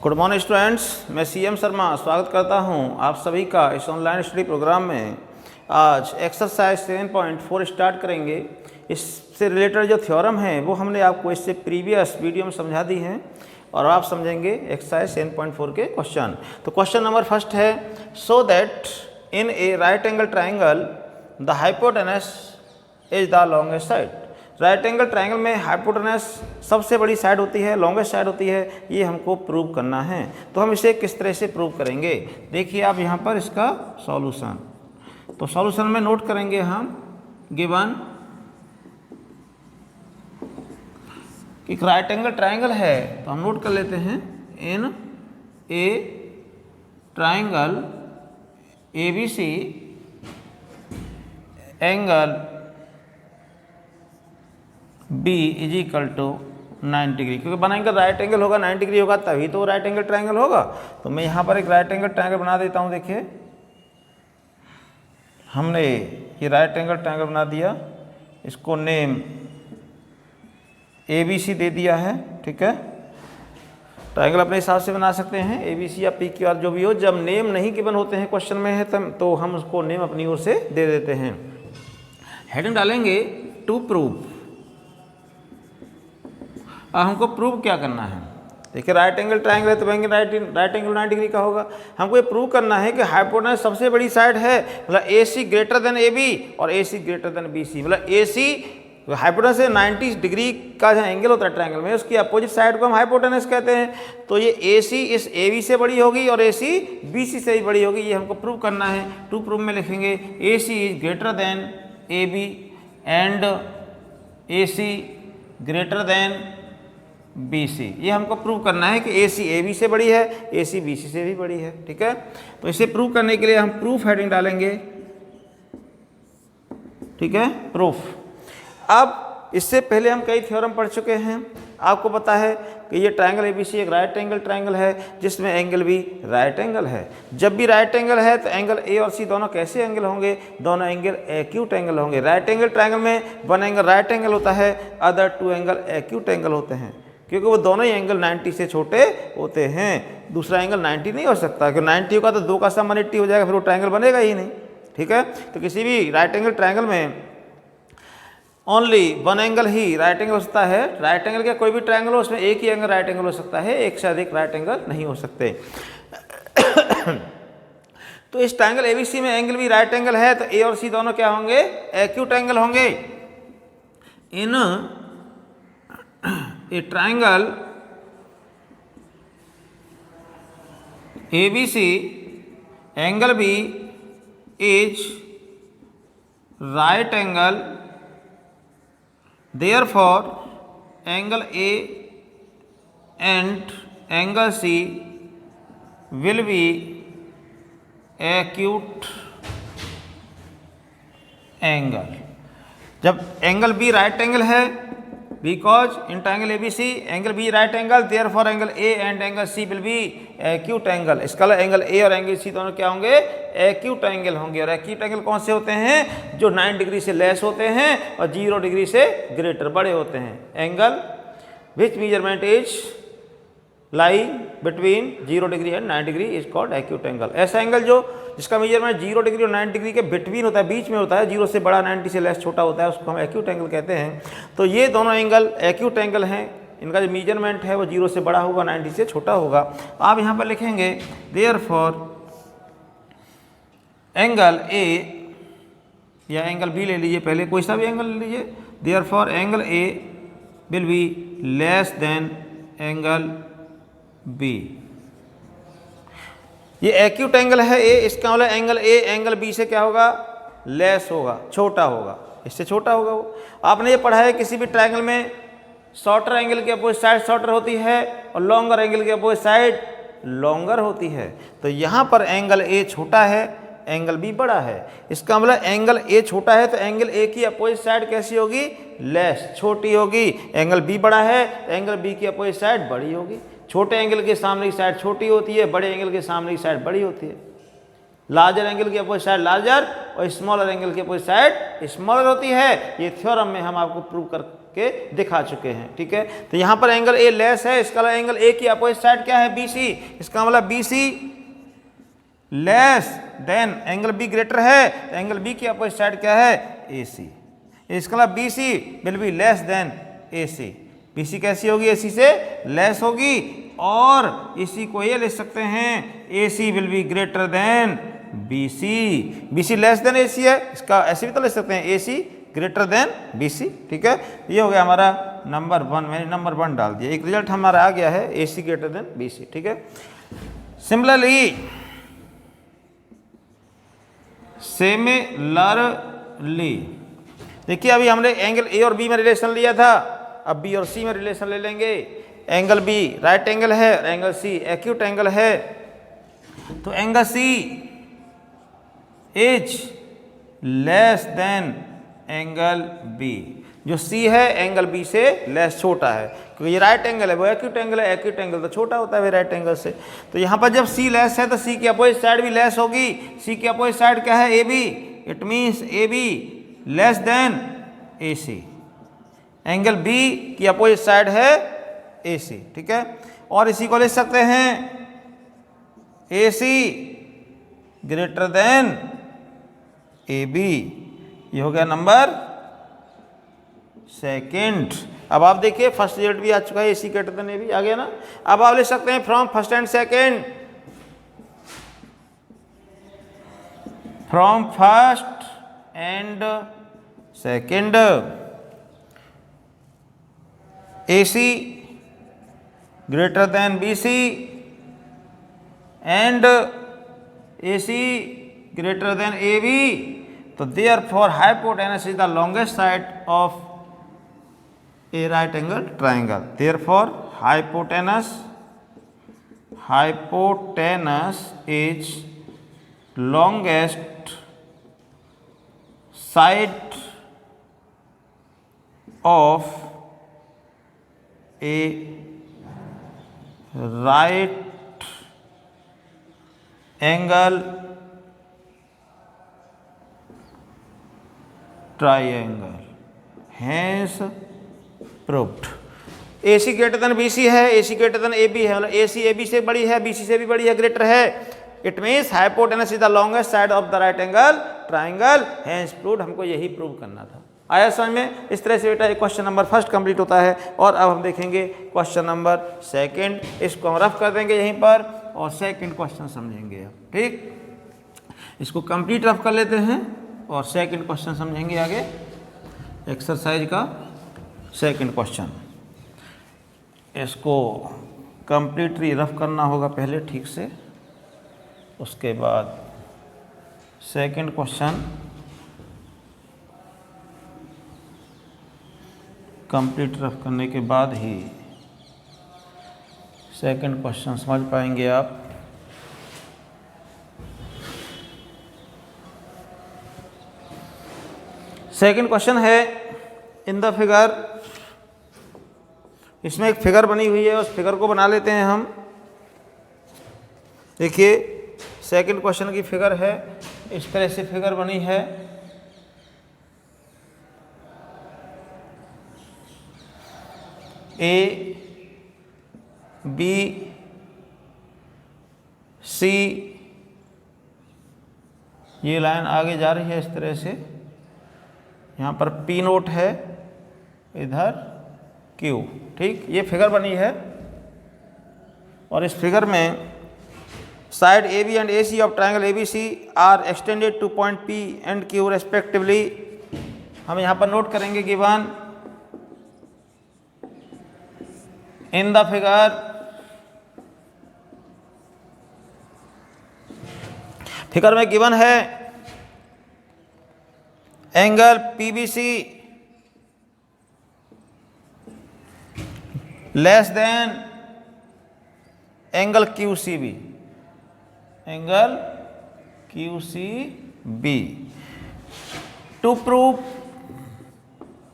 Good morning students, मैं CM Sharma स्वागत करता हूं आप सभी का इस ऑनलाइन स्टडी प्रोग्राम में। आज एक्सरसाइज 7.4 स्टार्ट करेंगे। इससे रिलेटेड जो थ्योरम है वो हमने आपको इससे प्रीवियस वीडियो में समझा दी हैं और आप समझेंगे एक्सरसाइज 7.4 के क्वेश्चन। तो क्वेश्चन नंबर फर्स्ट है, so that in A right angle triangle the hypotenuse is the longest side. Right angle triangle में हाइपोटेनस सबसे बड़ी साइड होती है, लॉन्गेस्ट साइड होती है, ये हमको प्रूव करना है। तो हम इसे किस तरह से प्रूव करेंगे, देखिए आप यहाँ पर इसका सॉल्यूशन। तो सॉल्यूशन में नोट करेंगे हम गिवन एक राइट एंगल ट्राइंगल है, तो हम नोट कर लेते हैं in a triangle ABC angle B is equal to 90 degree, क्योंकि बना एंगल राइट एंगल होगा 90 डिग्री होगा तभी तो राइट एंगल ट्राइंगल होगा। तो मैं यहाँ पर एक राइट एंगल ट्राइंगल बना देता हूँ। देखिए हमने ये राइट एंगल ट्राइंगल बना दिया, इसको नेम ABC दे दिया है, ठीक है। ट्राइंगल अपने हिसाब से बना सकते हैं, ABC या PQR जो भी हो। जब नेम नहीं गिवन होते हैं क्वेश्चन में है तो हम उसको नेम अपनी ओर से दे देते हैं। हेडिंग डालेंगे टू प्रूव। अब हमको प्रूव क्या करना है, देखिए राइट एंगल ट्राइंगल है तो राइट एंगल 90 डिग्री का होगा। हमको ये प्रूव करना है कि हाइपोटेनस सबसे बड़ी साइड है, मतलब AC ग्रेटर देन AB और AC ग्रेटर देन BC। मतलब AC हाइपोटेनस से 90 डिग्री का जो एंगल होता है ट्राइंगल में, उसकी अपोजिट साइड को हम हाइपोटेनस कहते हैं। तो ये AC इस AB से बड़ी होगी और AC BC से भी बड़ी होगी, ये हमको प्रूव करना है। टू प्रूव में लिखेंगे AC is greater than AB and AC greater then BC। ये हमको प्रूव करना है कि AC AB से बड़ी है, AC BC से भी बड़ी है, ठीक है। तो इसे प्रूव करने के लिए हम प्रूफ हेडिंग डालेंगे, ठीक है, प्रूफ। अब इससे पहले हम कई थ्योरम पढ़ चुके हैं। आपको पता है कि ये ट्राइंगल ABC एक राइट एंगल ट्राइंगल है जिसमें एंगल भी राइट एंगल है। जब भी राइट एंगल है तो एंगल A और C दोनों कैसे एंगल होंगे, दोनों एंगल एक्यूट एंगल होंगे। राइट एंगल ट्राइंगल में वन एंगल राइट एंगल होता है, other two angle acute angle होते हैं, क्योंकि वो दोनों ही एंगल 90 से छोटे होते हैं। दूसरा एंगल 90 नहीं हो सकता, क्योंकि 90 होगा तो 2 का सम 180 हो जाएगा, फिर वो ट्राइंगल बनेगा ही नहीं, ठीक है। तो किसी भी राइट एंगल ट्राइंगल में ओनली वन एंगल ही राइट एंगल होता है। राइट एंगल का कोई भी ट्राइंगल हो उसमें एक ही एंगल राइट एंगल हो सकता है, एक से अधिक राइट एंगल नहीं हो सकते। तो इस ट्राइंगल ABC में एंगल भी राइट एंगल है, तो A और C दोनों क्या होंगे, एक्यूट एंगल होंगे। In a triangle ABC angle B is right angle, therefore angle A and angle C will be acute angle। जब एंगल B राइट एंगल है, because in triangle ABC angle B right angle, therefore angle A and angle C will be acute angle. इसका angle A और angle C दोनों क्या होंगे, acute angle होंगे। और acute angle कौन से होते हैं, जो 90 डिग्री से लेस होते हैं और 0 डिग्री से ग्रेटर बड़े होते हैं। Angle which measurement is lie between 0 degree and 90 degree is called acute angle. ऐसा एंगल जो जिसका मेजरमेंट 0 डिग्री और 90 डिग्री के बिटवीन होता है, बीच में होता है, 0 से बड़ा 90 से लेस छोटा होता है, उसको हम एक्यूट एंगल कहते हैं। तो ये दोनों एंगल एक्यूट एंगल हैं, इनका जो मेजरमेंट है वो 0 से बड़ा होगा, 90 से छोटा होगा। आप यहाँ पर लिखेंगे देयरफॉर एंगल A या एंगल B ले लीजिए, पहले कोई सा भी एंगल ले लीजिए। Therefore angle A will be less than angle B। ये एक्यूट एंगल है A, इसका मतलब एंगल A एंगल B से क्या होगा, लेस होगा, छोटा होगा, इससे छोटा होगा वो। आपने ये पढ़ा है किसी भी ट्राइंगल में शॉर्टर एंगल की अपोजिट साइड शॉर्टर होती है और लॉन्गर एंगल की अपोजिट साइड लॉन्गर होती है। तो यहाँ पर एंगल A छोटा है, एंगल B बड़ा है। इसका मतलब एंगल A छोटा है तो एंगल A की अपोजिट साइड कैसी होगी, लेस, छोटी होगी। एंगल B बड़ा है तो एंगल B की अपोजिट साइड बड़ी होगी। छोटे एंगल के सामने की साइड छोटी होती है, बड़े एंगल के सामने की साइड बड़ी होती है। लार्जर एंगल की अपोजिट साइड लार्जर और स्मॉलर एंगल की अपोजिट साइड स्मॉलर होती है। ये थ्योरम में हम आपको प्रूव करके दिखा चुके हैं। ठीक है, तो यहाँ पर एंगल ए लेस है, इसका एंगल ए की अपोजिट साइड क्या है, BC। इसका मतलब BC less than angle be greater है, तो एंगल बी की अपोजिट साइड क्या है, AC। इसका मतलब BC will be less then AC। BC कैसी होगी, AC से लेस होगी। और इसी को ये लिख सकते हैं AC will be greater than BC। BC less than AC है, इसका ऐसे भी तो लिख सकते हैं AC ग्रेटर देन BC। ठीक है, ये हो गया हमारा नंबर 1। मैंने नंबर 1 डाल दिया, एक रिजल्ट हमारा आ गया है AC ग्रेटर देन BC। ठीक है, सिमिलरली देखिए अभी हमने एंगल ए और बी में रिलेशन लिया था, अब बी और सी में रिलेशन ले लेंगे। एंगल बी राइट एंगल है, एंगल सी एक्यूट एंगल है, तो angle C is less than angle B. जो सी है एंगल बी से लेस छोटा है, क्योंकि ये राइट एंगल है, वो एक्यूट एंगल है, एक्यूट एंगल तो छोटा होता है राइट एंगल से। तो यहाँ पर जब सी लेस है तो सी की अपोजिट साइड भी लेस होगी। सी की अपोजिट साइड क्या है, A B. It means A B less than A C. Angle B की अपोजिट साइड है ए सी। ठीक है, और इसी को लिख सकते हैं A C greater than A B. ये हो गया नंबर सेकंड। अब आप देखिए फर्स्ट रिजल्ट भी आ चुका है, AC ग्रेटर देन AB आ गया ना। अब आप लिख सकते हैं from first and second, from first and second AC greater then BC and AC greater than AB। तो therefore hypotenuse is the longest side of a right angle triangle. Therefore hypotenuse is longest side of a right angle triangle, hence proved। AC greater then BC है, AC greater than AB है, मतलब AC AB से बड़ी है, BC से भी बड़ी है, ग्रेटर है। It means hypotenuse is the longest side of the right angle triangle, hence proved. हमको यही प्रूव करना था। आया समझ में? इस तरह से बेटा क्वेश्चन नंबर फर्स्ट कंप्लीट होता है। और अब हम देखेंगे क्वेश्चन नंबर सेकंड, इसको हम रफ कर देंगे यहीं पर और सेकंड क्वेश्चन समझेंगे। अब ठीक, इसको कंप्लीट रफ कर लेते हैं और सेकंड क्वेश्चन समझेंगे आगे। एक्सरसाइज का सेकंड क्वेश्चन, इसको कंप्लीटली रफ करना होगा पहले ठीक से, उसके बाद सेकंड क्वेश्चन कंप्लीट रफ करने के बाद ही सेकंड क्वेश्चन समझ पाएंगे आप। सेकंड क्वेश्चन है इन द फिगर। इसमें एक फिगर बनी हुई है, उस फिगर को बना लेते हैं हम। देखिए सेकंड क्वेश्चन की फिगर है, इस तरह से फिगर बनी है। A B C ये लाइन आगे जा रही है इस तरह से, यहाँ पर P नोट है, इधर Q। ठीक, ये फिगर बनी है और इस फिगर में side AB and AC of triangle ABC are extended to point P and Q respectively. हम यहाँ पर नोट करेंगे given in the figure. Figure में गिवन है angle PBC less than angle QCB, angle QCB to prove.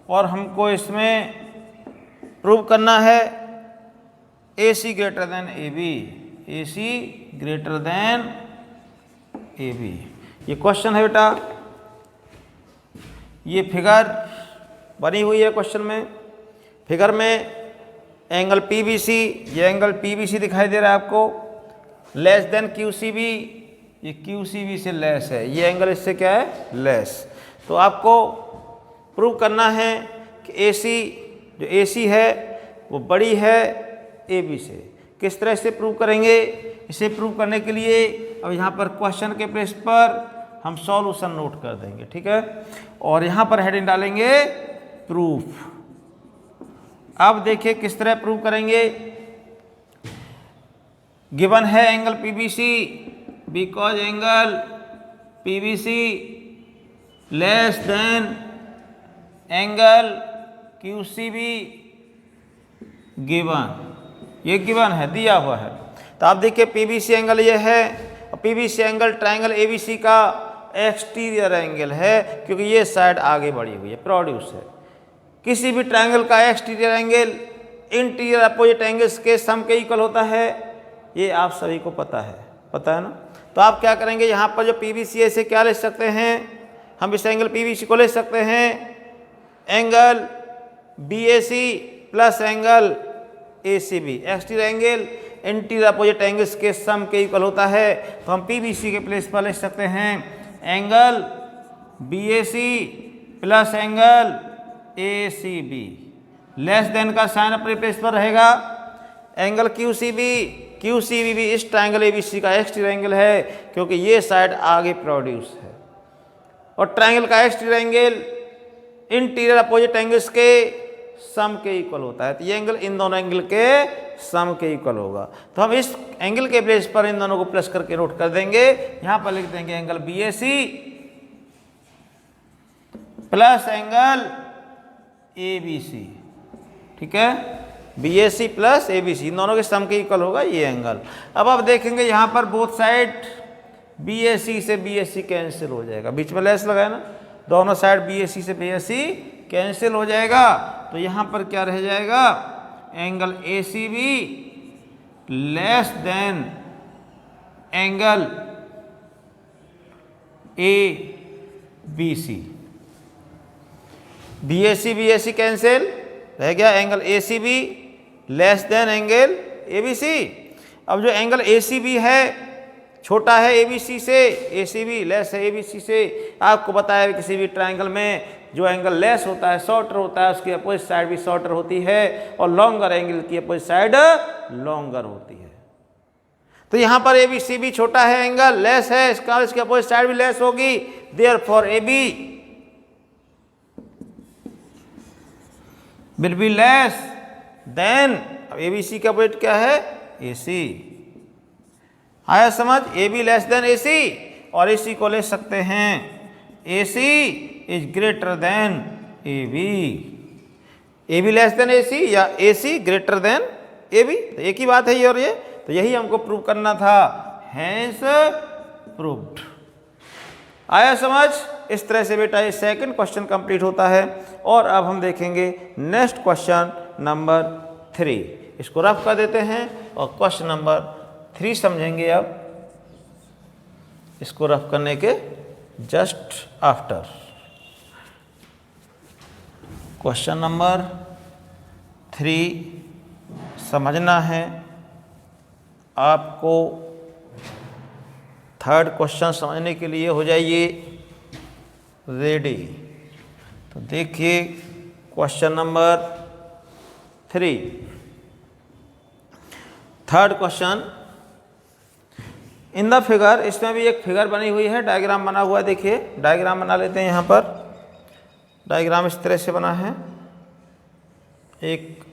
और हमको इसमें prove करना है AC greater than AB, AC greater than A B. ये क्वेश्चन है बेटा, ये फिगर बनी हुई है क्वेश्चन में। फिगर में एंगल पी बी सी, ये एंगल पी बी सी दिखाई दे रहा है आपको, less than Q C B, ये क्यू सी बी से लेस है, ये एंगल इससे क्या है, लेस। तो आपको प्रूव करना है कि ए सी, जो ए सी है वो बड़ी है ए बी से। किस तरह से प्रूव करेंगे? इसे प्रूव करने के लिए अब यहाँ पर क्वेश्चन के प्लेस पर हम सॉल्यूशन नोट कर देंगे, ठीक है, और यहाँ पर हेडिंग डालेंगे प्रूफ। अब देखिए किस तरह प्रूव करेंगे। गिवन है angle PBC, because angle PBC less than angle QCB given, ये गिवन है, दिया हुआ है। तो आप देखिए पीबीसी एंगल ये है, और पीबीसी एंगल ट्रायंगल एबीसी का एक्सटीरियर एंगल है, क्योंकि ये साइड आगे बढ़ी हुई है, प्रोड्यूस है। किसी भी ट्रायंगल का exterior angle interior opposite angles के सम के इक्वल होता है, ये आप सभी को पता है ना। तो आप क्या करेंगे, यहाँ पर जो पीबीसी है इसे क्या ले सकते हैं, हम इस एंगल पीबीसी को ले सकते हैं angle BAC plus angle ACB. Exterior angle interior opposite angles के सम के इक्वल होता है, तो हम पीबीसी के प्लेस पर ले सकते हैं angle BAC plus angle ACB. Less than का साइन अपने प्लेस पर रहेगा, एंगल क्यूसीबी भी इस ट्रायंगल एबीसी का एक्सटीरियर एंगल है, क्योंकि ये साइड आगे प्रोड्यूस है, और ट्रायंगल का exterior angle interior opposite angles के सम के इक्वल होता है। तो ये एंगल इन दोनों एंगल के सम के इक्वल होगा। तो हम इस एंगल के प्लेस पर इन दोनों को प्लस करके नोट कर देंगे। यहां पर लिख देंगे angle BAC plus angle ABC, ठीक है, बीएसी प्लस एबीसी इन दोनों के सम के इक्वल होगा ये एंगल। अब आप देखेंगे यहां पर बोथ साइड बीएसी से बीएसी कैंसिल हो जाएगा, बीच में लेस लगाए ना, दोनों साइड बीएसी से बीएसी कैंसिल हो जाएगा। तो यहां पर क्या रह जाएगा, angle ACB less than angle ABC. BAC cancel रह गया, angle ACB less than angle ABC. अब जो एंगल एसीबी है छोटा है एबीसी से, एसीबी लेस है एबीसी से। आपको बताया किसी भी ट्रायंगल में जो एंगल लेस होता है, शॉर्टर होता है, उसकी अपोजिट साइड भी शॉर्टर होती है, और लॉन्गर एंगल की अपोजिट साइड लॉन्गर होती है। तो यहाँ पर एबीसी भी छोटा है, एंगल लेस है, इसका इसकी अपोजिट साइड भी लेस होगी, therefore AB will be less than, अब एबीसी का अपोजिट क्या है, एसी। आया समझ, A B less than A C, और ए सी को ले सकते हैं A C is greater than A B less than A C या A C greater than A B, तो एक ही बात है ये और ये। तो यही हमको प्रूव करना था, हैंस प्रूव्ड। आया समझ। इस तरह से बेटा ये सेकंड क्वेश्चन कंप्लीट होता है। और अब हम देखेंगे नेक्स्ट क्वेश्चन नंबर 3, इसको रफ कर देते हैं और क्वेश्चन नंबर 3 समझेंगे। अब इसको रफ करने के जस्ट आफ्टर क्वेश्चन नंबर 3 समझना है आपको। थर्ड क्वेश्चन समझने के लिए हो जाइए रेडी। तो देखिए question number 3, third question in the figure. इसमें भी एक फिगर बनी हुई है, डायग्राम बना हुआ है। देखिए डायग्राम बना लेते हैं। यहाँ पर डायग्राम इस तरह से बना है, एक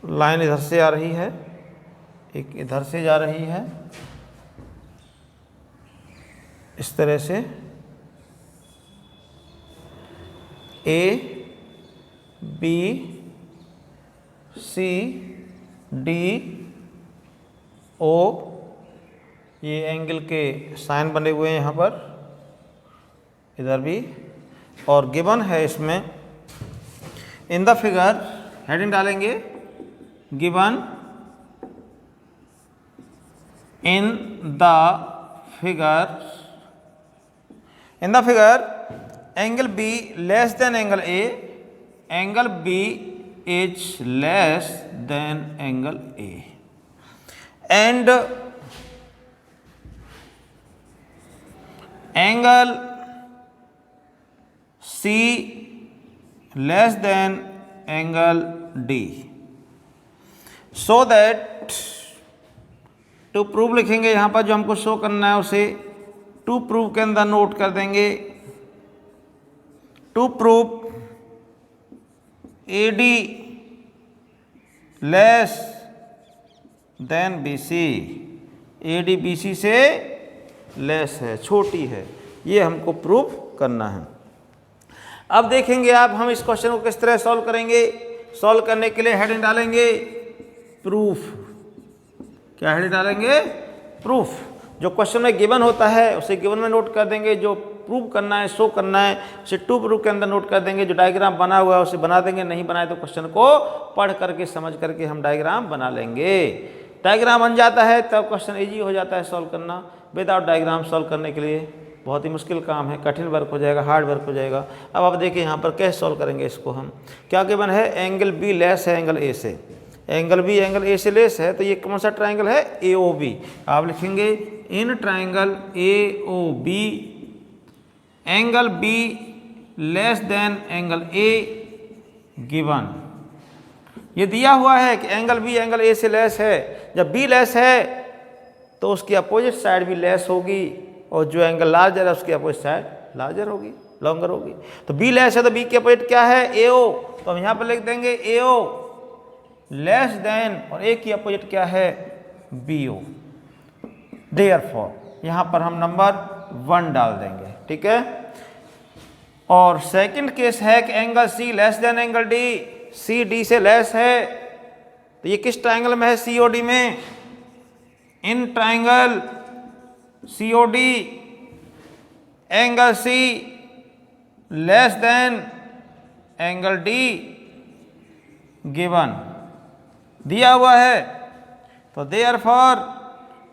लाइन इधर से आ रही है, एक इधर से जा रही है, इस तरह से A B C D O, ये एंगल के साइन बने हुए हैं यहाँ पर, इधर भी। और गिवन है इसमें इन द फिगर, हेडिंग डालेंगे given in the figure In the figure, angle B less than angle A, angle B is less than angle A, and angle C less than angle D. So that to prove लिखेंगे यहाँ पर, जो हमको show करना है उसे to prove के अंदर नोट कर देंगे। To prove AD less than BC, AD BC से लेस है, छोटी है, ये हमको प्रूव करना है। अब देखेंगे आप हम इस क्वेश्चन को किस तरह सॉल्व करेंगे। सॉल्व करने के लिए हेडिंग डालेंगे प्रूफ। क्या हेडिंग डालेंगे? प्रूफ। जो क्वेश्चन में गिवन होता है उसे गिवन में नोट कर देंगे, जो प्रूव करना है, शो करना है, उसे टू प्रूफ के अंदर नोट कर देंगे। जो डायग्राम बना हुआ है उसे बना देंगे, नहीं बनाए तो क्वेश्चन को पढ़ करके समझ करके हम डायग्राम बना लेंगे। डायग्राम बन जाता है तब क्वेश्चन ईजी हो जाता है सॉल्व करना। विदाउट डायग्राम सॉल्व करने के लिए बहुत ही मुश्किल काम है, कठिन वर्क हो जाएगा, हार्ड वर्क हो जाएगा। अब आप देखिए यहाँ पर कैसे सॉल्व करेंगे इसको हम। क्या गिवन है? एंगल बी लेस है एंगल ए से। एंगल बी एंगल ए से लेस है, तो ये कौन सा ट्राइंगल है? A O B. आप लिखेंगे in triangle A O B angle B less than angle A given. ये दिया हुआ है कि एंगल बी एंगल ए से लेस है। जब बी लेस है तो उसकी अपोजिट साइड भी लेस होगी, और जो एंगल लार्जर है उसकी अपोजिट साइड लार्जर होगी, लॉन्गर होगी। तो बी लेस है तो बी की अपोजिट क्या है? ए ओ। तो हम यहाँ पर लिख देंगे ए ओ लेस देन, और ए की अपोजिट क्या है? B O. देयरफॉर यहाँ पर हम नंबर 1 डाल देंगे, ठीक है। और सेकंड केस है कि angle C less than angle D. C D से लेस है, तो ये किस ट्राइंगल में है? सी ओ डी में। In triangle C O D angle C less than angle D given दिया हुआ है। तो देयरफॉर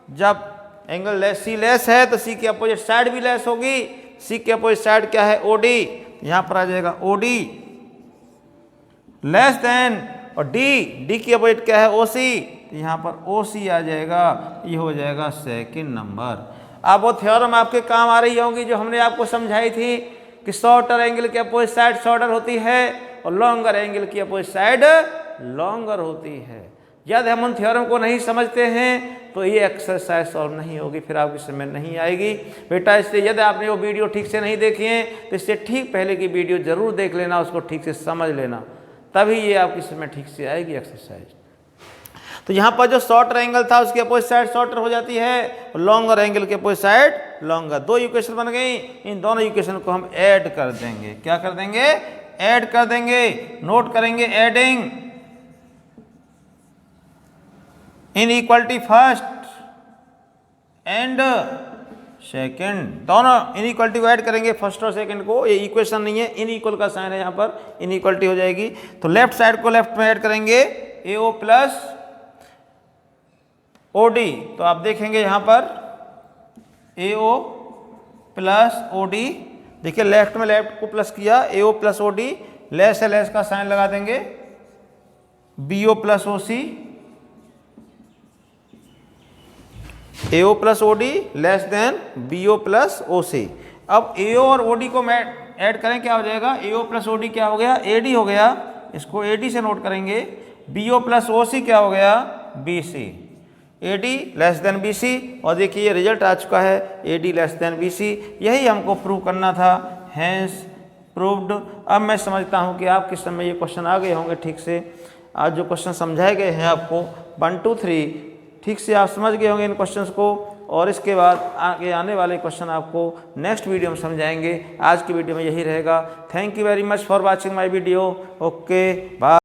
जब एंगल लेस सी लेस है तो सी की अपोजिट साइड भी लेस होगी। सी की अपोजिट साइड क्या है? O D. यहाँ पर आ जाएगा ओ डी लेस देन, और डी की अपोजिट क्या है? ओ सी। तो यहाँ पर ओ सी आ जाएगा, ये हो जाएगा सेकंड नंबर। अब वो थ्योरम आपके काम आ रही होंगी जो हमने आपको समझाई थी कि शॉर्टर एंगल की अपोजिट साइड शॉर्टर होती है और लॉन्गर एंगल की अपोजिट साइड लॉन्गर होती है। यदि हम उन थ्योरम को नहीं समझते हैं तो ये एक्सरसाइज सॉल्व नहीं होगी, फिर आपकी समझ नहीं आएगी बेटा। इसलिए यदि आपने वो वीडियो ठीक से नहीं देखी है तो इससे ठीक पहले की वीडियो जरूर देख लेना, उसको ठीक से समझ लेना, तभी ये आपकी समझ ठीक से आएगी एक्सरसाइज। तो यहाँ पर जो शॉर्टर एंगल था उसकी अपोजिट साइड शॉर्टर हो जाती है, और लॉन्गर एंगल की अपोजिट साइड लॉन्गर। 2 इक्वेशन बन गई। इन दोनों इक्वेशन को हम ऐड कर देंगे। क्या कर देंगे? ऐड कर देंगे। नोट करेंगे adding in equality first and second. दोनों इन इक्वलिटी को ऐड करेंगे, फर्स्ट और सेकंड को। ये इक्वेशन नहीं है, इन इक्वल का साइन है, यहाँ पर इन इक्वलिटी हो जाएगी। तो लेफ्ट साइड को लेफ्ट में ऐड करेंगे, ए ओ प्लस ओ डी। तो आप देखेंगे यहाँ पर A O plus O D. देखिए लेफ्ट में लेफ्ट को प्लस किया, A O plus O D. Less है, लेस का साइन लगा देंगे, B O plus O C. A O plus O D less than B O plus O C. अब A ओ और ओ डी को ऐड करें, क्या हो जाएगा? ए ओ प्लस ओ डी क्या हो गया? ए डी हो गया। इसको ए डी से नोट करेंगे। B O plus O C क्या हो गया? B C. A D less than B C. और देखिए ये रिजल्ट आ चुका है, A D less than B C. यही हमको प्रूव करना था, हैंस प्रूव्ड। अब मैं समझता हूँ कि आपके समय ये क्वेश्चन आ गए होंगे ठीक से। आज जो क्वेश्चन समझाए गए हैं आपको 1 2 3 ठीक से आप समझ गए होंगे इन क्वेश्चंस को, और इसके बाद आगे आने वाले क्वेश्चन आपको नेक्स्ट वीडियो में समझाएंगे। आज की वीडियो में यही रहेगा। Thank you very much for watching my video. Okay bye.